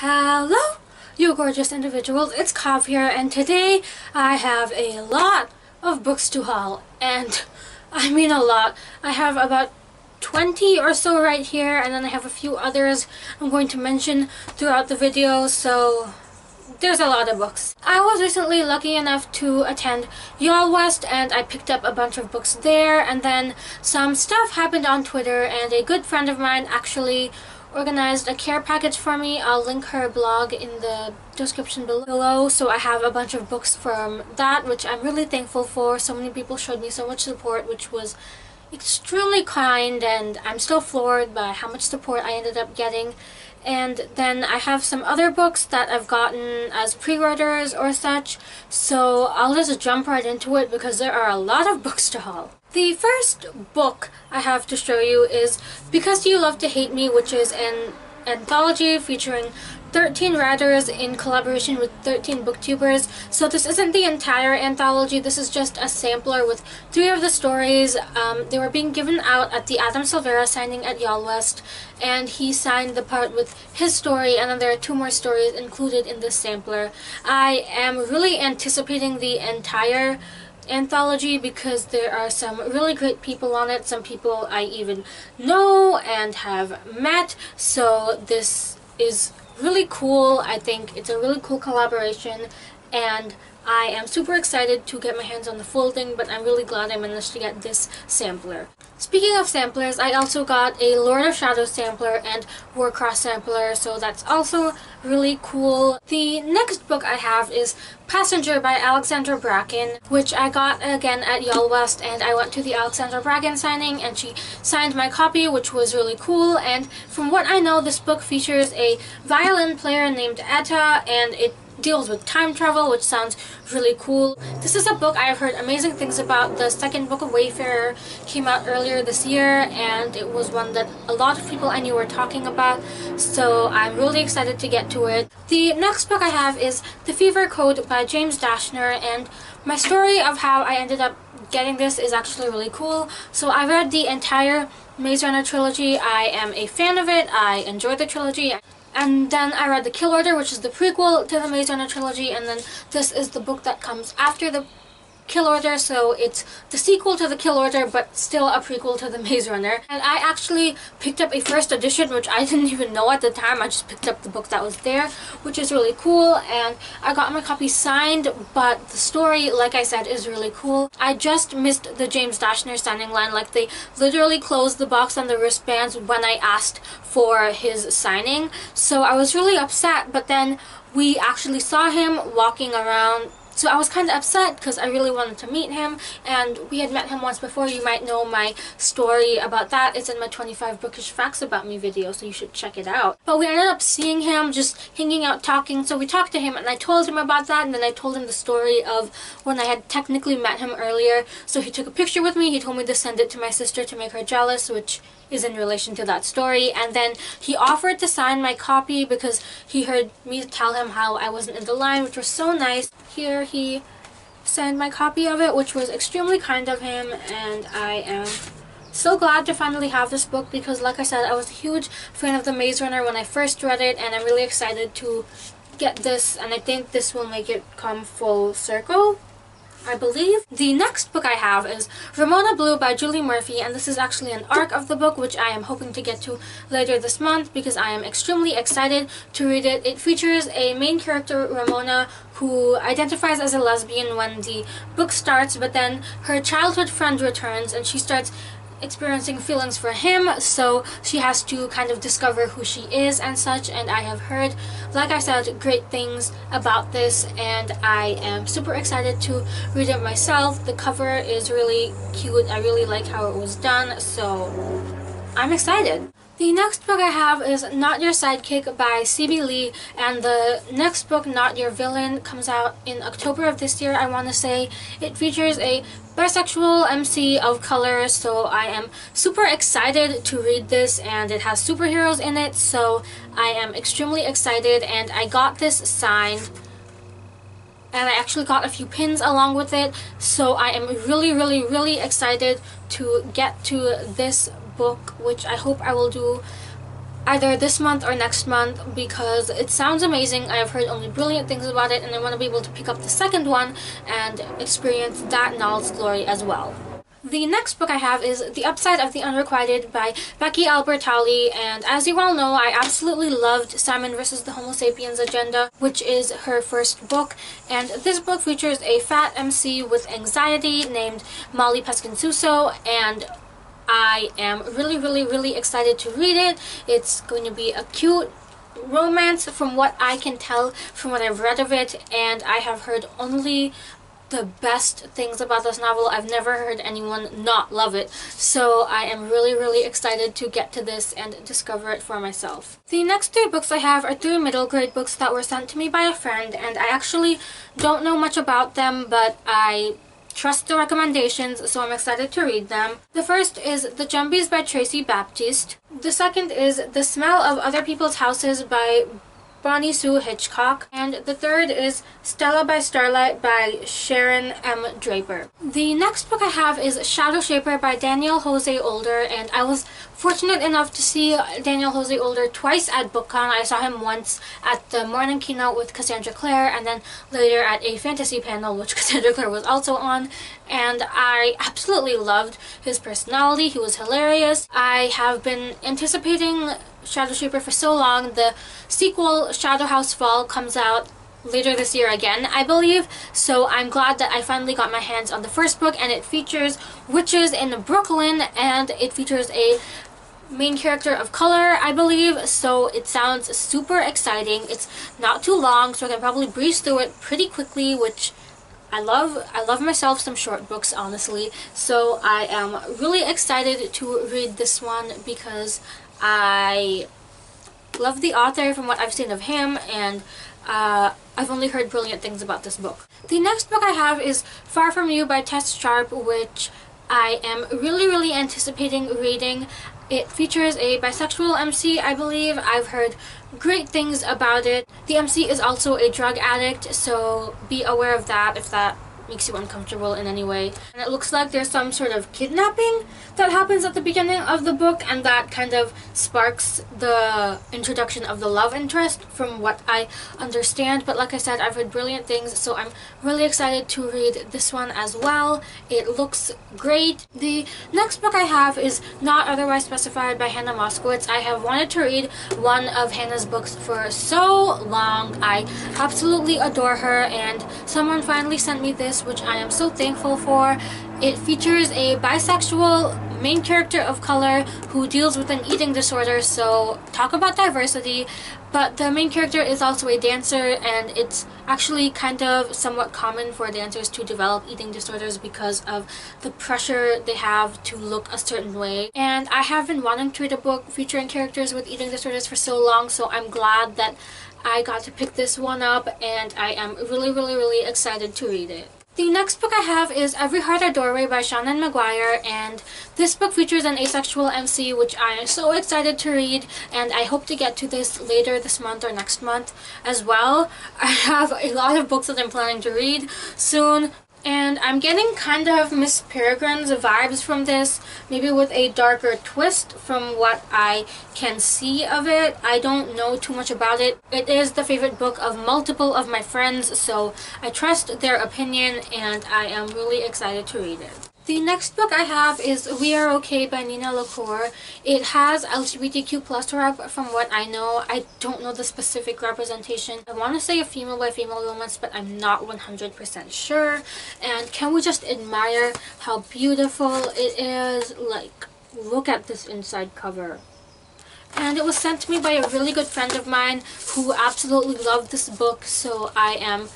Hello, you gorgeous individuals, it's Kav here, and today I have a lot of books to haul, and I mean a lot. I have about 20 or so right here, and then I have a few others I'm going to mention throughout the video, so there's a lot of books. I was recently lucky enough to attend YOLWest, and I picked up a bunch of books there, and then some stuff happened on Twitter, and a good friend of mine actually organized a care package for me. I'll link her blog in the description below. So I have a bunch of books from that, which I'm really thankful for. So many people showed me so much support, which was extremely kind, and I'm still floored by how much support I ended up getting. And then I have some other books that I've gotten as pre-orders or such, so I'll just jump right into it because there are a lot of books to haul. The first book I have to show you is Because You Love to Hate Me, which is an anthology featuring 13 writers in collaboration with 13 booktubers. So this isn't the entire anthology, this is just a sampler with 3 of the stories. They were being given out at the Adam Silvera signing at YOLWest, and he signed the part with his story, and then there are 2 more stories included in this sampler. I am really anticipating the entire anthology because there are some really great people on it, some people I even know and have met, so this is really cool. I think it's a really cool collaboration, and I am super excited to get my hands on the full thing, but I'm really glad I managed to get this sampler. Speaking of samplers, I also got a Lord of Shadows sampler and WARCROSS sampler, so that's also really cool. The next book I have is Passenger by Alexandra Bracken, which I got again at YOLWest, and I went to the Alexandra Bracken signing and she signed my copy, which was really cool. And from what I know, this book features a violin player named Etta, and it deals with time travel, which sounds really cool. This is a book I have heard amazing things about. The second book of Wayfarer came out earlier this year, and it was one that a lot of people I knew were talking about, so I'm really excited to get to it. The next book I have is The Fever Code by James Dashner, and my story of how I ended up getting this is actually really cool. So I read the entire Maze Runner trilogy. I am a fan of it. I enjoyed the trilogy. And then I read The Kill Order, which is the prequel to the Maze Runner trilogy, and then this is the book that comes after the Kill Order, so it's the sequel to The Kill Order, but still a prequel to the Maze Runner. And I actually picked up a first edition, which I didn't even know at the time. I just picked up the book that was there, which is really cool, and I got my copy signed, but the story, like I said, is really cool. I just missed the James Dashner signing line. Like, they literally closed the box on the wristbands when I asked for his signing, so I was really upset, but then we actually saw him walking around. So I was kind of upset because I really wanted to meet him, and we had met him once before. You might know my story about that. It's in my 25 Bookish Facts About Me video, so you should check it out. But we ended up seeing him, just hanging out, talking. So we talked to him, and I told him about that, and then I told him the story of when I had technically met him earlier. So he took a picture with me. He told me to send it to my sister to make her jealous, which is in relation to that story. And then he offered to sign my copy because he heard me tell him how I wasn't in the line, which was so nice. Here he signed my copy of it, which was extremely kind of him, and I am so glad to finally have this book because, like I said, I was a huge fan of the Maze Runner when I first read it, and I'm really excited to get this, and I think this will make it come full circle, I believe. The next book I have is Ramona Blue by Julie Murphy, and this is actually an arc of the book, which I am hoping to get to later this month because I am extremely excited to read it. It features a main character, Ramona, who identifies as a lesbian when the book starts, but then her childhood friend returns and she starts experiencing feelings for him, so she has to kind of discover who she is and such. And I have heard, like I said, great things about this, and I am super excited to read it myself. The cover is really cute. I really like how it was done, so I'm excited. The next book I have is Not Your Sidekick by C.B. Lee, and the next book, Not Your Villain, comes out in October of this year, I want to say. It features a bisexual MC of color, so I am super excited to read this, and it has superheroes in it, so I am extremely excited. And I got this signed, and I actually got a few pins along with it, so I am really excited to get to this book, which I hope I will do either this month or next month because it sounds amazing. I have heard only brilliant things about it, and I want to be able to pick up the second one and experience that in all its glory as well. The next book I have is The Upside of the Unrequited by Becky Albertalli, and as you all know, I absolutely loved Simon vs. the Homo Sapiens Agenda, which is her first book, and this book features a fat MC with anxiety named Molly Peskinsuso, and I am really excited to read it. It's going to be a cute romance from what I can tell from what I've read of it, and I have heard only the best things about this novel. I've never heard anyone not love it, so I am really excited to get to this and discover it for myself. The next 3 books I have are 3 middle grade books that were sent to me by a friend, and I actually don't know much about them, but I trust the recommendations, so I'm excited to read them. The first is The Jumbies by Tracey Baptiste. The second is The Smell of Other People's Houses by Bonnie Sue Hitchcock, and the third is STELLA by Starlight by Sharon M. Draper. The next book I have is SHADOWSHAPER by Daniel José Older, and I was fortunate enough to see Daniel José Older twice at BookCon. I saw him once at the morning keynote with Cassandra Clare, and then later at a fantasy panel which Cassandra Clare was also on, and I absolutely loved his personality. He was hilarious. I have been anticipating SHADOWSHAPER for so long. The sequel, Shadow House Fall, comes out later this year again, I believe, so I'm glad that I finally got my hands on the first book, and it features witches in Brooklyn, and it features a main character of color, I believe, so it sounds super exciting. It's not too long, so I can probably breeze through it pretty quickly, which I love myself some short books, honestly, so I am really excited to read this one because I love the author from what I've seen of him, and I've only heard brilliant things about this book. The next book I have is Far From You by Tess Sharpe, which I am really anticipating reading. It features a bisexual MC, I believe. I've heard great things about it. The MC is also a drug addict, so be aware of that if that makes you uncomfortable in any way. And it looks like there's some sort of kidnapping that happens at the beginning of the book, and that kind of sparks the introduction of the love interest from what I understand. But like I said, I've heard brilliant things, so I'm really excited to read this one as well. It looks great. The next book I have is Not Otherwise Specified by Hannah Moskowitz. I have wanted to read one of Hannah's books for so long. I absolutely adore her, and someone finally sent me this, which I am so thankful for. It features a bisexual main character of color who deals with an eating disorder, so talk about diversity. But the main character is also a dancer, and it's actually kind of somewhat common for dancers to develop eating disorders because of the pressure they have to look a certain way. And I have been wanting to read a book featuring characters with eating disorders for so long, so I'm glad that I got to pick this one up, and I am really excited to read it. The next book I have is Every Heart a Doorway by Sharon Maguire, and this book features an asexual MC, which I am so excited to read, and I hope to get to this later this month or next month as well. I have a lot of books that I'm planning to read soon, and I'm getting kind of Miss Peregrine's vibes from this, maybe with a darker twist from what I can see of it. I don't know too much about it. It is the favorite book of multiple of my friends, so I trust their opinion, and I am really excited to read it. The next book I have is We Are Okay by Nina LaCour. It has LGBTQ plus rep from what I know. I don't know the specific representation. I want to say a female by female romance, but I'm not 100% sure. And can we just admire how beautiful it is? Like, look at this inside cover. And it was sent to me by a really good friend of mine who absolutely loved this book, so I am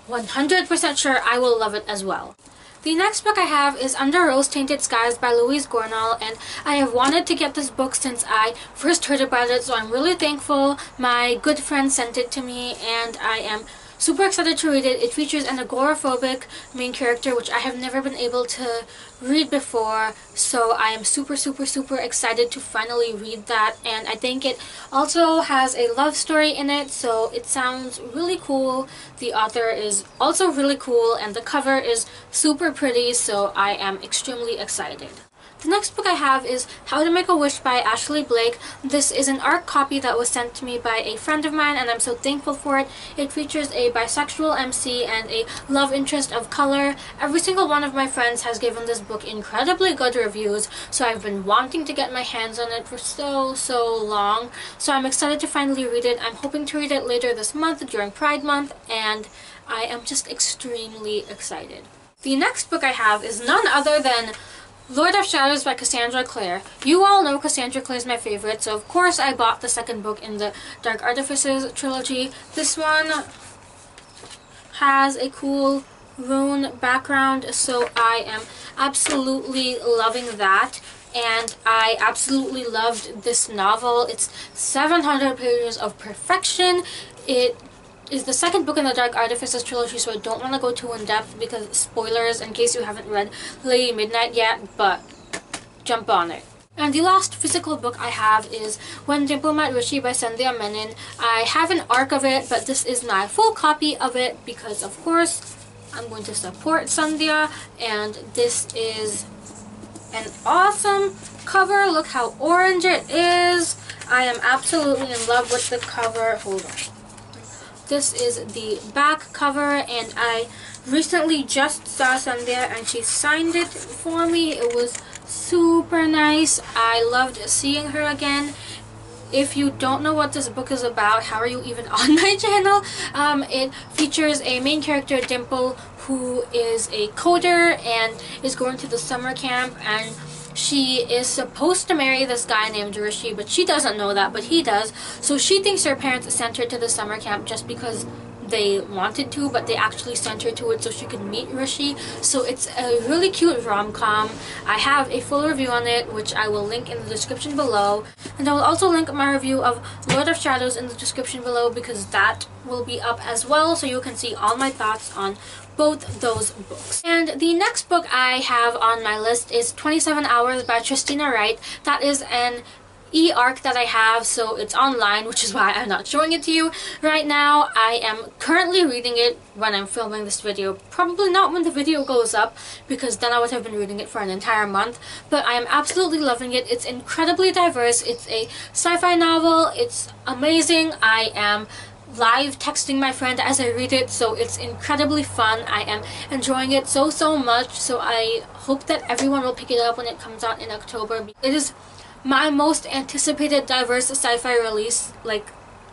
100% sure I will love it as well. The next book I have is Under Rose-Tainted Skies by Louise Gornall, and I have wanted to get this book since I first heard about it, so I'm really thankful my good friend sent it to me, and I am super excited to read it. It features an agoraphobic main character, which I have never been able to read before, so I am super excited to finally read that. And I think it also has a love story in it, so it sounds really cool. The author is also really cool, and the cover is super pretty, so I am extremely excited. The next book I have is How to Make a Wish by Ashley Blake. This is an ARC copy that was sent to me by a friend of mine, and I'm so thankful for it. It features a bisexual MC and a love interest of color. Every single one of my friends has given this book incredibly good reviews, so I've been wanting to get my hands on it for so long. So I'm excited to finally read it. I'm hoping to read it later this month during Pride Month, and I am just extremely excited. The next book I have is none other than Lord of Shadows by Cassandra Clare. You all know Cassandra Clare is my favorite, so of course I bought the second book in the Dark Artifices trilogy. This one has a cool rune background, so I am absolutely loving that. And I absolutely loved this novel. It's 700 pages of perfection. It is the second book in the Dark Artifices trilogy, so I don't want to go too in-depth because spoilers in case you haven't read Lady Midnight yet, but jump on it. And the last physical book I have is When Dimple Met Richie by Sandhya Menon. I have an ARC of it, but this is my full copy of it because, of course, I'm going to support Sandhya, and this is an awesome cover. Look how orange it is. I am absolutely in love with the cover. Hold on. This is the back cover, and I recently just saw Sandhya and she signed it for me. It was super nice. I loved seeing her again. If you don't know what this book is about, how are you even on my channel? It features a main character, Dimple, who is a coder and is going to the summer camp, and she is supposed to marry this guy named Rishi, but she doesn't know that, but he does. So she thinks her parents sent her to the summer camp just because they wanted to, but they actually sent her to it so she could meet Rishi. So it's a really cute rom-com. I have a full review on it, which I will link in the description below. And I will also link my review of Lord of Shadows in the description below because that will be up as well, so you can see all my thoughts on both those books. And the next book I have on my list is 27 Hours by Tristina Wright. That is an e-ARC that I have, so it's online, which is why I'm not showing it to you right now. I am currently reading it when I'm filming this video. Probably not when the video goes up, because then I would have been reading it for an entire month. But I am absolutely loving it. It's incredibly diverse. It's a sci-fi novel. It's amazing. I am live texting my friend as I read it, so it's incredibly fun. I am enjoying it so much, so I hope that everyone will pick it up when it comes out in October. It is my most anticipated diverse sci-fi release, like,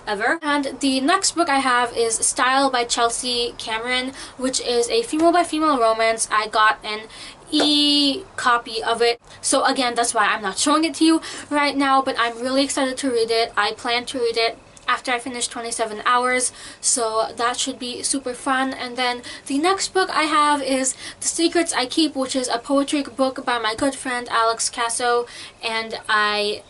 ever. And the next book I have is Style by Chelsea Cameron, which is a female by female romance. I got an e-copy of it, so again, that's why I'm not showing it to you right now, but I'm really excited to read it. I plan to read it after I finish 27 Hours, so that should be super fun. And then the next book I have is The Secrets I Keep, which is a poetry book by my good friend Alex Casso, and I'm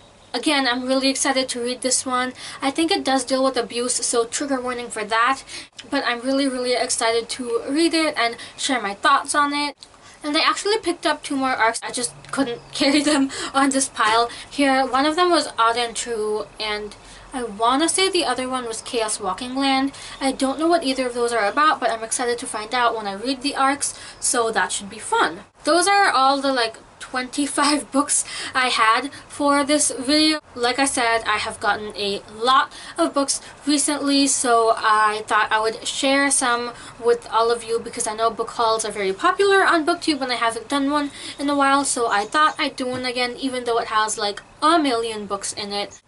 really excited to read this one. I think it does deal with abuse, so trigger warning for that, but I'm really excited to read it and share my thoughts on it. And I actually picked up 2 more ARCs. I just couldn't carry them on this pile here. One of them was Odd and True, and I want to say the other one was Chaos Walking Land. I don't know what either of those are about, but I'm excited to find out when I read the ARCs, so that should be fun. Those are all the 25 books I had for this video. Like I said, I have gotten a lot of books recently, so I thought I would share some with all of you because I know book hauls are very popular on BookTube and I haven't done one in a while, so I thought I'd do one again even though it has like a million books in it.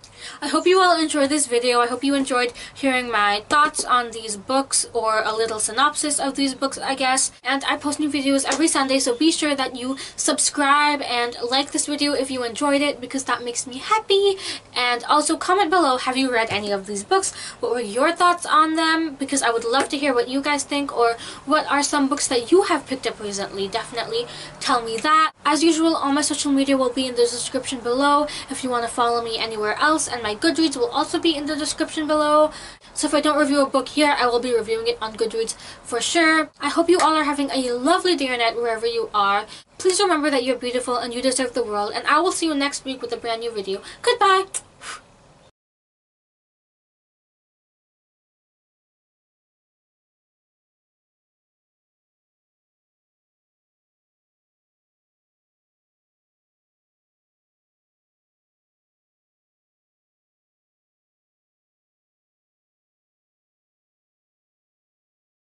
I hope you all enjoyed this video. I hope you enjoyed hearing my thoughts on these books, or a little synopsis of these books, I guess. And I post new videos every Sunday, so be sure that you subscribe and like this video if you enjoyed it, because that makes me happy. And also comment below, have you read any of these books? What were your thoughts on them? Because I would love to hear what you guys think, or what are some books that you have picked up recently. Definitely tell me that. As usual, all my social media will be in the description below if you want to follow me anywhere else, and my Goodreads will also be in the description below. So if I don't review a book here, I will be reviewing it on Goodreads for sure. I hope you all are having a lovely day or night wherever you are. Please remember that you're beautiful and you deserve the world, and I will see you next week with a brand new video. Goodbye!